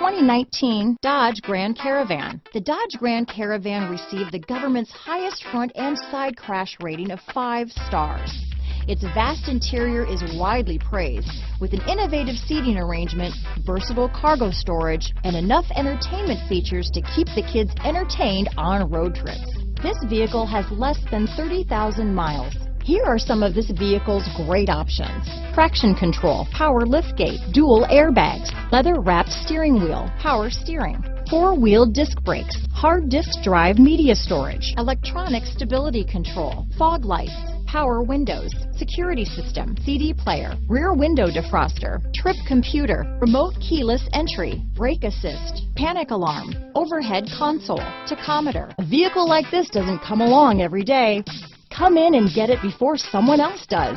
2019 Dodge Grand Caravan. The Dodge Grand Caravan received the government's highest front and side crash rating of 5 stars. Its vast interior is widely praised, with an innovative seating arrangement, versatile cargo storage, and enough entertainment features to keep the kids entertained on road trips. This vehicle has less than 30,000 miles. Here are some of this vehicle's great options: traction control, power liftgate, dual airbags, leather-wrapped steering wheel, power steering, 4-wheel disc brakes, hard disk drive media storage, electronic stability control, fog lights, power windows, security system, CD player, rear window defroster, trip computer, remote keyless entry, brake assist, panic alarm, overhead console, tachometer. A vehicle like this doesn't come along every day. Come in and get it before someone else does.